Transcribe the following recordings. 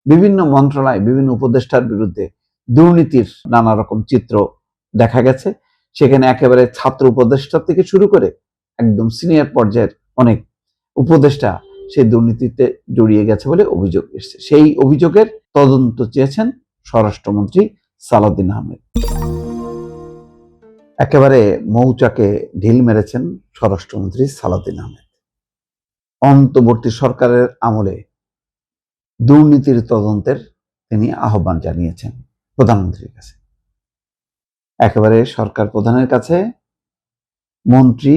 বিভিন্ন মন্ত্রণালয়, বিভিন্ন উপদেষ্টার বিরুদ্ধে দুর্নীতির নানা রকম চিত্র দেখা গেছে। সেখানে একেবারে ছাত্র উপদেষ্টা থেকে শুরু করে একদম সিনিয়র পর্যায়ের অনেক উপদেষ্টা সেই দুর্নীতিতে জড়িয়ে গেছে বলে অভিযোগ এসেছে। সেই অভিযোগের তদন্ত চেয়েছেন স্বরাষ্ট্রমন্ত্রী সালাউদ্দিন আহমেদ। একেবারে মৌচাকে ঢিল মেরেছেন স্বরাষ্ট্রমন্ত্রী সালাউদ্দিন আহমেদ। অন্তর্বর্তী সরকারের আমলে দুর্নীতির তদন্তের তিনি আহ্বান জানিয়েছেন প্রধানমন্ত্রীর কাছে। একেবারে সরকার প্রধানের কাছে মন্ত্রী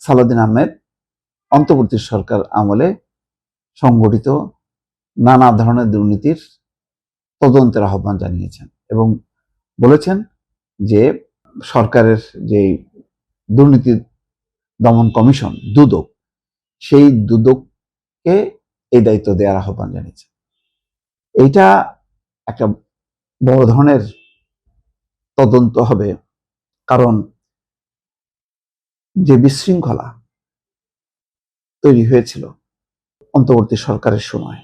সালাউদ্দিন আহমেদ অন্তর্বর্তী সরকার আমলে সংগঠিত নানা ধরনের দুর্নীতির তদন্তের আহ্বান জানিয়েছেন এবং বলেছেন যে সরকারের যে দুর্নীতি দমন কমিশন দুদক, সেই দুদককে এই দায়িত্ব দেওয়ার আহ্বান জানিয়েছেন। এইটা একটা বড় ধরনের তদন্ত হবে, কারণ যে বিশৃঙ্খলা তৈরি হয়েছিল অন্তর্বর্তী সরকারের সময়,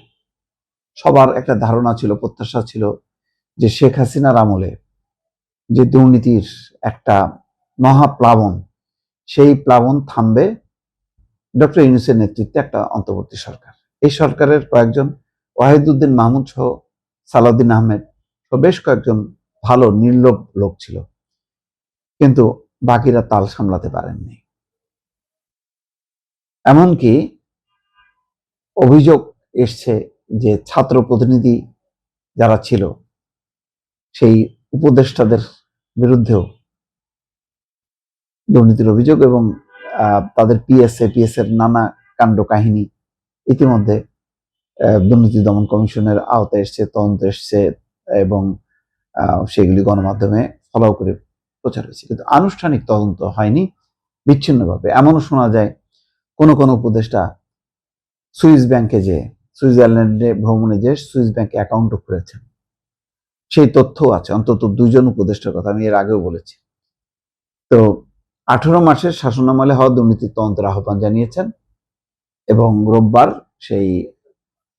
সবার একটা ধারণা ছিল, প্রত্যাশা ছিল যে শেখ হাসিনার আমলে যে দুর্নীতির একটা মহাপ্লাবন, সেই প্লাবন থামবে ডক্টর ইউনূসের নেতৃত্বে একটা অন্তর্বর্তী সরকার। এই সরকারের কয়েকজন, ওয়াহিদুদ্দিন মাহমুদ সহ সালাউদ্দিন আহমেদ সহ বেশ কয়েকজন ভালো নির্লোভ লোক ছিল, কিন্তু বাকিরা তাল সামলাতে পারেননি। এমনকি অভিযোগ এসছে যে ছাত্র প্রতিনিধি যারা ছিল সেই উপদেষ্টাদের বিরুদ্ধেও দুর্নীতির অভিযোগ এবং তাদের পিএস এর নানা কাণ্ড কাহিনী ইতিমধ্যে দুর্নীতি দমন কমিশনের আওতায় এসছে, তদন্ত এসছে এবং সেগুলি গণমাধ্যমে ফলাও করে প্রচার হয়েছে, কিন্তু আনুষ্ঠানিক তদন্ত হয়নি। বিচ্ছিন্নভাবে এমনও শোনা যায় কোন কোন উপদেষ্টা সুইস ব্যাংকে যে সুইজারল্যান্ডে ভ্রমণে যে সুইস ব্যাংকে অ্যাকাউন্টও খুলেছেন, সেই তথ্য আছে। অন্তত 2 জন উপদেষ্টার কথা আমি এর আগেও বলেছি। তো 18 মাসের শাসনামলে হওয়া দুর্নীতির তদন্তের আহ্বান জানিয়েছেন এবং রোববার সেই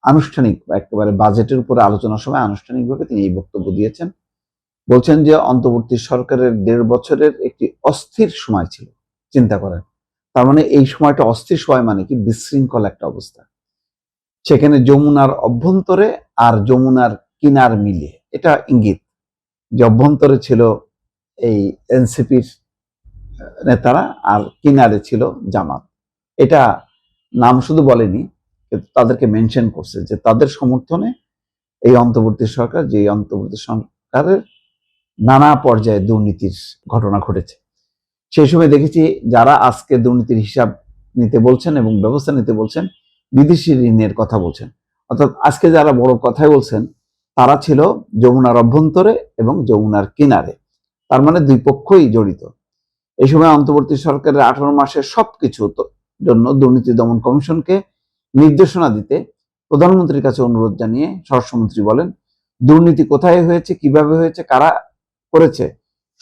আনুষ্ঠানিক একেবারে বাজেটের উপরে আলোচনার সময় আনুষ্ঠানিকভাবে তিনি এই বক্তব্য দিয়েছেন। বলছেন যে অন্তর্বর্তী সরকারের 1.5 বছরের একটি অস্থির সময় ছিল। চিন্তা করেন, তার মানে এই সময়টা অস্থির সময় মানে কি? বিশৃঙ্খল একটা অবস্থা। সেখানে যমুনার অভ্যন্তরে আর যমুনার কিনার মিলে, এটা ইঙ্গিত যে অভ্যন্তরে ছিল এই এনসিপির নেতারা আর কিনারে ছিল জামাত। এটা নাম শুধু বলেনি, কিন্তু তাদেরকে মেনশন করছে যে তাদের সমর্থনে এই অন্তর্বর্তী সরকার, যে অন্তর্বর্তী সরকারের নানা পর্যায়ে দুর্নীতির ঘটনা ঘটেছে। সেই সময় দেখেছি যারা আজকে দুর্নীতির হিসাব নিতে বলছেন এবং ব্যবস্থা নিতে বলছেন, বিদেশি ঋণের কথা বলছেন, অর্থাৎ আজকে যারা বড় কথাই বলছেন তারা ছিল যমুনার অভ্যন্তরে এবং যমুনার কিনারে, তার মানে দুই পক্ষই জড়িত। এই সময় অন্তর্বর্তী সরকারের 18 মাসের সবকিছু জন্য দুর্নীতি দমন কমিশনকে নির্দেশনা দিতে প্রধানমন্ত্রীর কাছে অনুরোধ জানিয়ে স্বরাষ্ট্রমন্ত্রী বলেন, দুর্নীতি কোথায় হয়েছে, কিভাবে হয়েছে, কারা করেছে,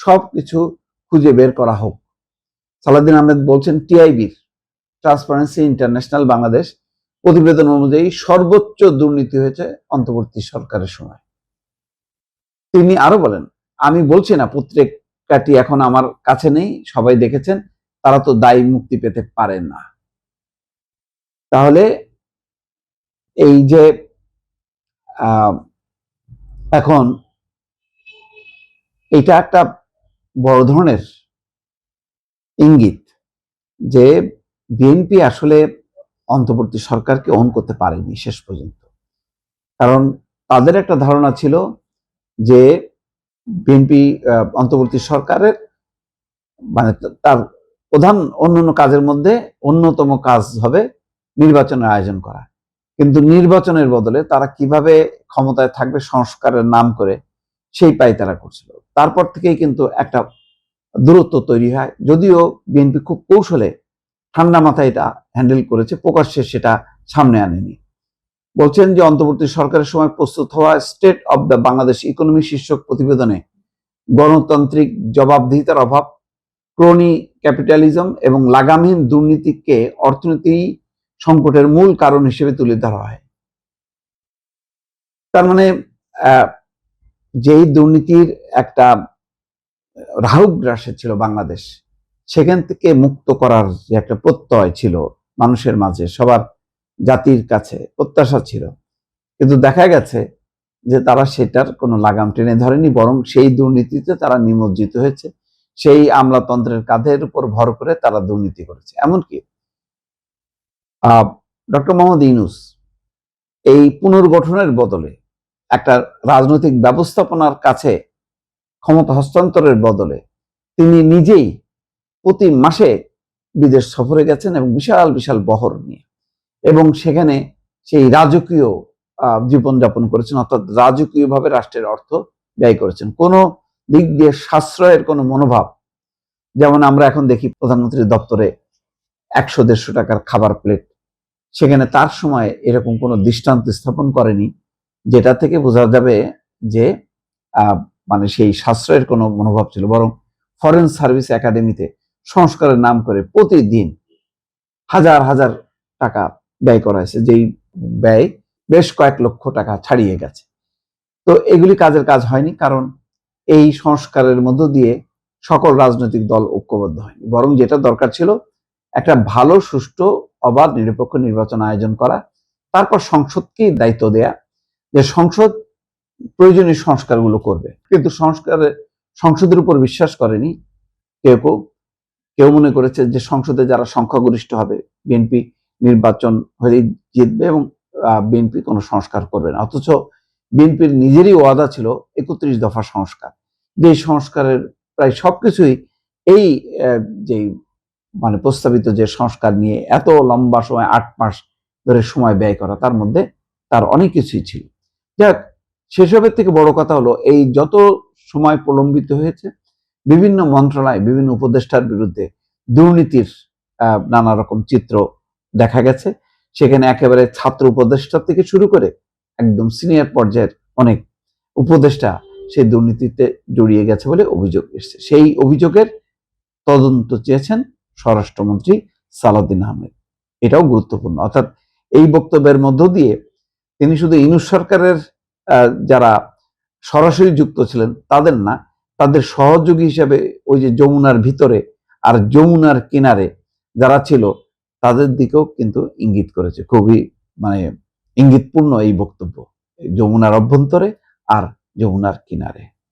সবকিছু খুঁজে বের করা হোক। সালাউদ্দিন আহমেদ বলছেন, টিআইবির ট্রান্সপারেন্সি ইন্টারন্যাশনাল বাংলাদেশ প্রতিবেদন অনুযায়ী সর্বোচ্চ দুর্নীতি হয়েছে অন্তর্বর্তী সরকারের সময়। তিনি আরো বলেন, আমি বলছি না পত্রিকাটি এখন আমার কাছে নেই, সবাই দেখেছেন, তারা তো দায়ী মুক্তি পেতে পারে না। তাহলে এই যে এখন এটা একটা বড় ধরনের ইঙ্গিত যে বিএনপি আসলে অন্তর্বর্তী সরকারকে অন করতে পারেনি শেষ পর্যন্ত। কারণ তাদের একটা ধারণা ছিল যে বিএনপি অন্তর্বর্তী সরকারের মানে তার প্রধান অন্যান্য কাজের মধ্যে অন্যতম কাজ হবে নির্বাচনের আয়োজন করা, কিন্তু নির্বাচনের বদলে তারা কিভাবে ক্ষমতায় থাকবে সংস্কারের নাম করে সেই পাই তারা করছিল। তারপর থেকেই কিন্তু একটা দূরত্ব তৈরি হয়, যদিও বিএনপি খুব কৌশলে ঠান্ডা মাথায় এটা হ্যান্ডেল করেছে, প্রকাশ্যে সেটা সামনে আনেনি। বলছেন যে অন্তর্বর্তী সরকারের সময় প্রস্তুত হওয়া state of the Bangladesh economy শীর্ষক প্রতিবেদনে গণতান্ত্রিক জবাবদিহিতার অভাব, ক্রোনি ক্যাপিটালিজম এবং লাগামহীন দুর্নীতিকে অর্থনীতি সংকটের মূল কারণ হিসেবে তুলে ধরা হয়। তার মানে আহ, যেই দুর্নীতির একটা রাহুগ্রাসে ছিল বাংলাদেশ, সেখান থেকে মুক্ত করার যে একটা প্রত্যয় ছিল মানুষের মাঝে, সবার জাতির কাছে প্রত্যাশা ছিল, কিন্তু দেখা গেছে যে তারা সেটার কোনো লাগাম টেনে ধরেনি, বরং সেই দুর্নীতিতে তারা নিমজ্জিত হয়েছে। সেই আমলাতন্ত্রের কাঁধের উপর ভর করে তারা দুর্নীতি করেছে। এমনকি ডক্টর মোহাম্মদ ইউনূস এই পুনর্গঠনের বদলে, একটা রাজনৈতিক ব্যবস্থাপনার কাছে ক্ষমতা হস্তান্তরের বদলে তিনি নিজেই প্রতি মাসে বিদেশ সফরে গেছেন এবং বিশাল বিশাল বহর নিয়ে, এবং সেখানে সেই রাজকীয় জীবনযাপন করেছেন, অর্থাৎ রাজকীয়ভাবে রাষ্ট্রের অর্থ ব্যয় করেছেন। কোনো দিক দিয়ে সাশ্রয়ের কোনো মনোভাব, যেমন আমরা এখন দেখি প্রধানমন্ত্রীর দপ্তরে 100-150 টাকার খাবার প্লেট, সেখানে তার সময় এরকম কোনো দৃষ্টান্ত স্থাপন করেনি, যেটা থেকে বোঝা যাবে যে মানে সেই সাশ্রয়ের কোনো মনোভাব ছিল। বরং ফরেন সার্ভিস একাডেমিতে সংস্কারের নাম করে প্রতিদিন হাজার হাজার টাকা ব্যয় করা হয়েছে, যেই ব্যয় বেশ কয়েক লক্ষ টাকা ছাড়িয়ে গেছে। তো এগুলি কাজের কাজ হয়নি, কারণ এই সংস্কারের মধ্য দিয়ে সকল রাজনৈতিক দল ঐক্যবদ্ধ হয়নি। বরং যেটা দরকার ছিল, একটা ভালো, সুষ্ঠু, অবাধ, নিরপেক্ষ নির্বাচন আয়োজন করা, তারপর সংসদকে দায়িত্ব দেয়া যে সংসদ প্রয়োজনীয় সংস্কারগুলো করবে। কিন্তু সংসদের উপর বিশ্বাস করেনি কেউ কেউ। কেউ মনে করেছে যে সংসদে যারা সংখ্যাগরিষ্ঠ হবে, বিএনপি নির্বাচন হলে জিতবে এবং বিএনপি কোনো সংস্কার করবে না। অথচ বিএনপির নিজেরই ওয়াদা ছিল 31 দফা সংস্কার, যে সংস্কারের প্রায় সবকিছুই এই যে মানে প্রস্তাবিত যে সংস্কার নিয়ে এত লম্বা সময় 8 মাস ধরে সময় ব্যয় করা, তার মধ্যে তার অনেক কিছুই ছিল। যাক, সেসবের থেকে বড় কথা হলো, এই যত সময় প্রলম্বিত হয়েছে, বিভিন্ন মন্ত্রণালয়, বিভিন্ন উপদেষ্টার বিরুদ্ধে দুর্নীতির নানা রকম চিত্র দেখা গেছে। সেখানে একেবারে ছাত্র উপদেষ্টা থেকে শুরু করে একদম সিনিয়র পর্যায়ের অনেক উপদেষ্টা সেই দুর্নীতিতে জড়িয়ে গেছে বলে অভিযোগ এসেছে। সেই অভিযোগের তদন্ত চেয়েছেন স্বরাষ্ট্রমন্ত্রী সালাউদ্দিন আহমেদ। এটাও গুরুত্বপূর্ণ। অর্থাৎ এই বক্তব্যের মধ্য দিয়ে তিনি শুধু ইউনূস সরকারের যারা সরাসরি যুক্ত ছিলেন তাদের না, তাদের সহযোগী হিসেবে ওই যে যমুনার ভিতরে আর যমুনার কিনারে যারা ছিল তাদের দিকেও কিন্তু ইঙ্গিত করেছে। খুবই মানে ইঙ্গিতপূর্ণ এই বক্তব্য, যমুনার অভ্যন্তরে আর যমুনার কিনারে।